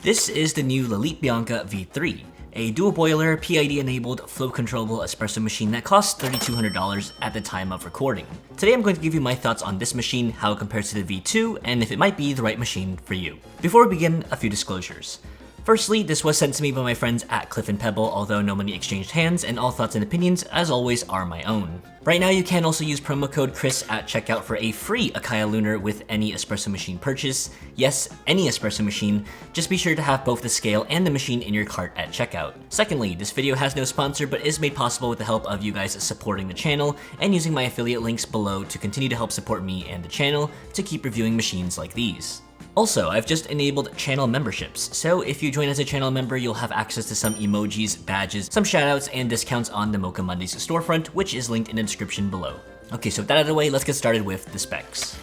This is the new Lelit Bianca V3, a dual boiler, PID-enabled, flow-controllable espresso machine that costs $3,200 at the time of recording. Today I'm going to give you my thoughts on this machine, how it compares to the V2, and if it might be the right machine for you. Before we begin, a few disclosures. Firstly, this was sent to me by my friends at Cliff and Pebble, although no money exchanged hands, and all thoughts and opinions, as always, are my own. Right now, you can also use promo code Chris at checkout for a free Akaya Lunar with any espresso machine purchase. Yes, any espresso machine. Just be sure to have both the scale and the machine in your cart at checkout. Secondly, this video has no sponsor, but is made possible with the help of you guys supporting the channel and using my affiliate links below to continue to help support me and the channel to keep reviewing machines like these. Also, I've just enabled channel memberships, so if you join as a channel member, you'll have access to some emojis, badges, some shoutouts, and discounts on the Mocha Mondays storefront, which is linked in the description below. Okay, so with that out of the way, let's get started with the specs.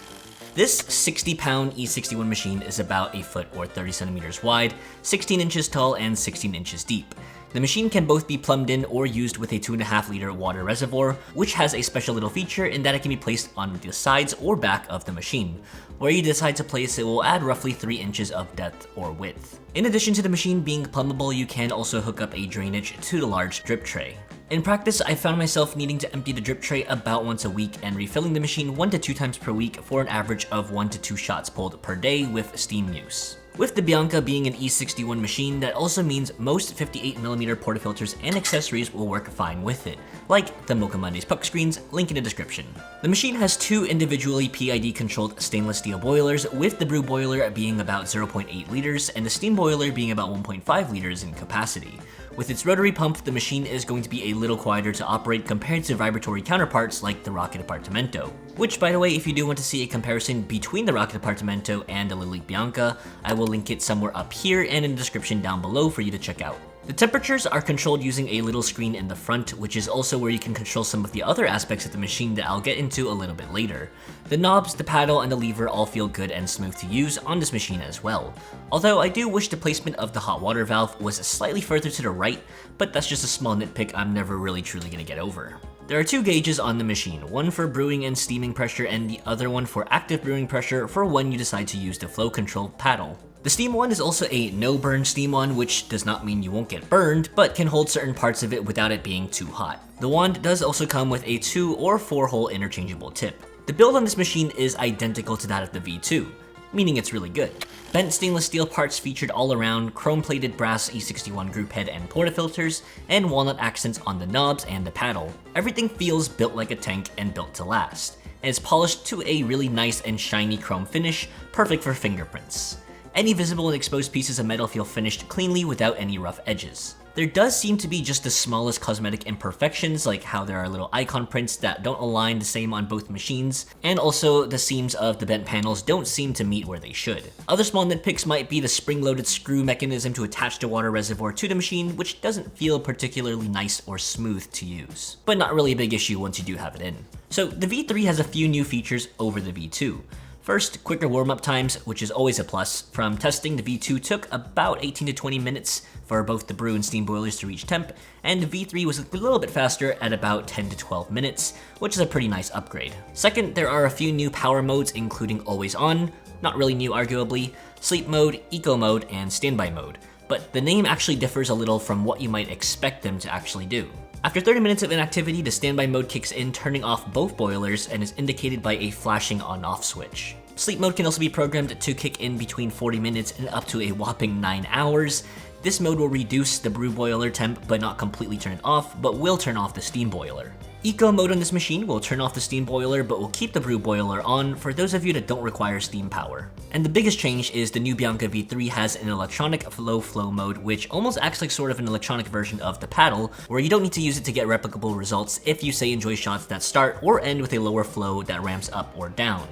This 60-pound E61 machine is about a foot or 30 centimeters wide, 16 inches tall, and 16 inches deep. The machine can both be plumbed in or used with a 2.5-liter water reservoir, which has a special little feature in that it can be placed on the sides or back of the machine. Where you decide to place it will add roughly 3 inches of depth or width. In addition to the machine being plumbable, you can also hook up a drainage to the large drip tray. In practice, I found myself needing to empty the drip tray about once a week and refilling the machine 1 to 2 times per week for an average of 1 to 2 shots pulled per day with steam use. With the Bianca being an E61 machine, that also means most 58mm portafilters and accessories will work fine with it, like the Mocha Mondays puck screens, link in the description. The machine has 2 individually PID-controlled stainless steel boilers, with the Brew boiler being about 0.8 liters and the steam boiler being about 1.5 liters in capacity. With its rotary pump, the machine is going to be a little quieter to operate compared to vibratory counterparts like the Rocket Apartamento. Which, by the way, if you do want to see a comparison between the Rocket Apartamento and the Lelit Bianca, I will link it somewhere up here and in the description down below for you to check out. The temperatures are controlled using a little screen in the front, which is also where you can control some of the other aspects of the machine that I'll get into a little bit later. The knobs, the paddle, and the lever all feel good and smooth to use on this machine as well. Although I do wish the placement of the hot water valve was slightly further to the right, but that's just a small nitpick I'm never really truly gonna get over. There are 2 gauges on the machine, one for brewing and steaming pressure and the other one for active brewing pressure for when you decide to use the flow control paddle. The steam one is also a no-burn steam one, which does not mean you won't get burned, but can hold certain parts of it without it being too hot. The wand does also come with a 2 or 4-hole interchangeable tip. The build on this machine is identical to that of the V2, meaning it's really good. Bent stainless steel parts featured all around, chrome-plated brass E61 group head and portafilters, and walnut accents on the knobs and the paddle. Everything feels built like a tank and built to last, and it's polished to a really nice and shiny chrome finish, perfect for fingerprints. Any visible and exposed pieces of metal feel finished cleanly without any rough edges. There does seem to be just the smallest cosmetic imperfections, like how there are little icon prints that don't align the same on both machines, and also the seams of the bent panels don't seem to meet where they should. Other small nitpicks might be the spring-loaded screw mechanism to attach the water reservoir to the machine, which doesn't feel particularly nice or smooth to use, but not really a big issue once you do have it in. So the V3 has a few new features over the V2. First, quicker warm-up times, which is always a plus. From testing, the V2 took about 18 to 20 minutes for both the brew and steam boilers to reach temp, and the V3 was a little bit faster at about 10 to 12 minutes, which is a pretty nice upgrade. Second, there are a few new power modes, including always on, not really new arguably, sleep mode, eco mode, and standby mode, but the name actually differs a little from what you might expect them to actually do. After 30 minutes of inactivity, the standby mode kicks in, turning off both boilers and is indicated by a flashing on-off switch. Sleep mode can also be programmed to kick in between 40 minutes and up to a whopping 9 hours. This mode will reduce the brew boiler temp but not completely turn it off, but will turn off the steam boiler. Eco mode on this machine will turn off the steam boiler but will keep the brew boiler on for those of you that don't require steam power. And the biggest change is the new Bianca V3 has an electronic flow mode, which almost acts like sort of an electronic version of the paddle, where you don't need to use it to get replicable results if you say enjoy shots that start or end with a lower flow that ramps up or down.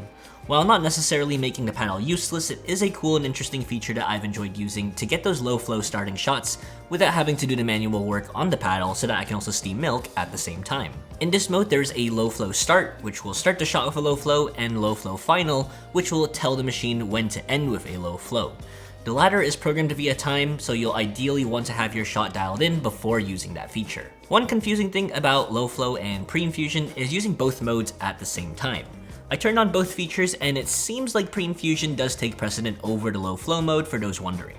While not necessarily making the paddle useless, it is a cool and interesting feature that I've enjoyed using to get those low flow starting shots without having to do the manual work on the paddle so that I can also steam milk at the same time. In this mode, there's a low flow start, which will start the shot with a low flow, and low flow final, which will tell the machine when to end with a low flow. The latter is programmed via time, so you'll ideally want to have your shot dialed in before using that feature. One confusing thing about low flow and pre-infusion is using both modes at the same time. I turned on both features and it seems like pre-infusion does take precedent over the low flow mode for those wondering.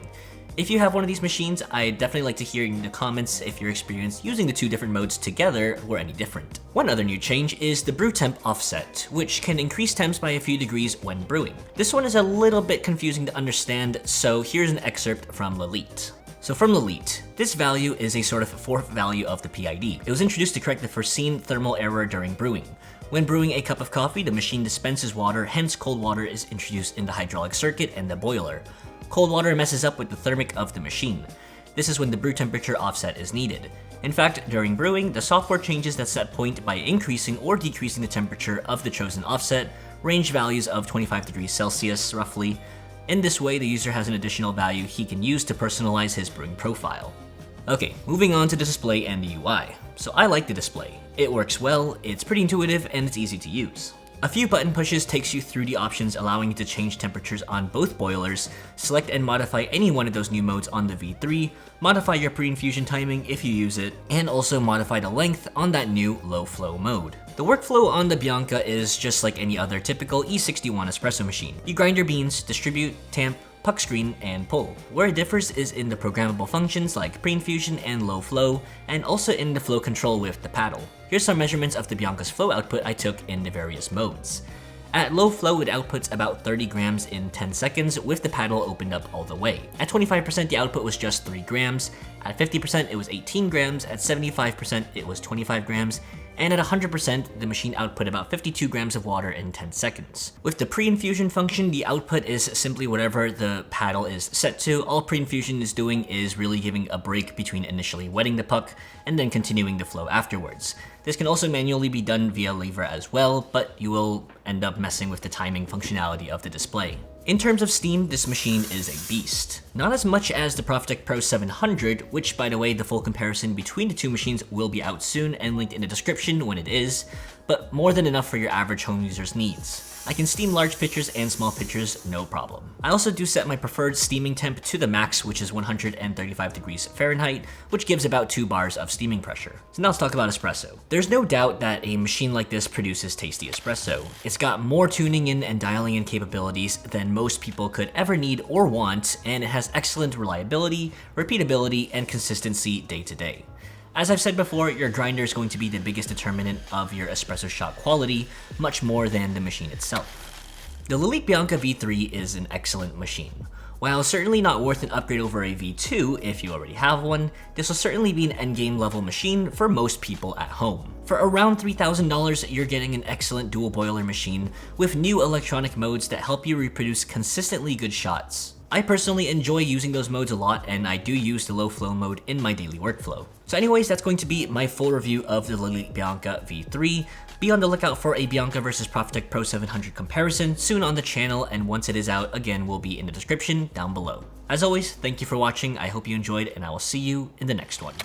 If you have one of these machines, I'd definitely like to hear in the comments if your experience using the two different modes together were any different. One other new change is the brew temp offset, which can increase temps by a few degrees when brewing. This one is a little bit confusing to understand, so here's an excerpt from Lelit. So from Lelit, this value is a sort of fourth value of the PID. It was introduced to correct the foreseen thermal error during brewing. When brewing a cup of coffee, the machine dispenses water, hence cold water is introduced in the hydraulic circuit and the boiler. Cold water messes up with the thermic of the machine. This is when the brew temperature offset is needed. In fact, during brewing, the software changes that set point by increasing or decreasing the temperature of the chosen offset, range values of 25 degrees Celsius roughly. In this way, the user has an additional value he can use to personalize his brewing profile. Okay, moving on to the display and the UI. So I like the display. It works well, it's pretty intuitive, and it's easy to use. A few button pushes takes you through the options allowing you to change temperatures on both boilers, select and modify any one of those new modes on the V3, modify your pre-infusion timing if you use it, and also modify the length on that new low flow mode. The workflow on the Bianca is just like any other typical E61 espresso machine. You grind your beans, distribute, tamp, puck screen, and pull. Where it differs is in the programmable functions like pre-infusion and low flow, and also in the flow control with the paddle. Here's some measurements of the Bianca's flow output I took in the various modes. At low flow, it outputs about 30 grams in 10 seconds with the paddle opened up all the way. At 25%, the output was just 3 grams. At 50%, it was 18 grams. At 75%, it was 25 grams. And at 100%, the machine output about 52 grams of water in 10 seconds. With the pre-infusion function, the output is simply whatever the paddle is set to. All pre-infusion is doing is really giving a break between initially wetting the puck and then continuing the flow afterwards. This can also manually be done via lever as well, but you will end up messing with the timing functionality of the display. In terms of steam, this machine is a beast. Not as much as the Profitec Pro 700, which by the way, the full comparison between the two machines will be out soon and linked in the description when it is, but more than enough for your average home user's needs. I can steam large pitchers and small pitchers, no problem. I also do set my preferred steaming temp to the max, which is 135 degrees Fahrenheit, which gives about 2 bars of steaming pressure. So now let's talk about espresso. There's no doubt that a machine like this produces tasty espresso. It's got more tuning in and dialing in capabilities than most people could ever need or want, and it has excellent reliability, repeatability, and consistency day to day. As I've said before, your grinder is going to be the biggest determinant of your espresso shot quality, much more than the machine itself. The Lelit Bianca V3 is an excellent machine. While certainly not worth an upgrade over a V2 if you already have one, this will certainly be an endgame level machine for most people at home. For around $3,000, you're getting an excellent dual boiler machine with new electronic modes that help you reproduce consistently good shots. I personally enjoy using those modes a lot, and I do use the low flow mode in my daily workflow. So anyways, that's going to be my full review of the Lelit Bianca V3. Be on the lookout for a Bianca versus Profitec Pro 700 comparison soon on the channel, and once it is out, again, will be in the description down below. As always, thank you for watching, I hope you enjoyed, and I will see you in the next one.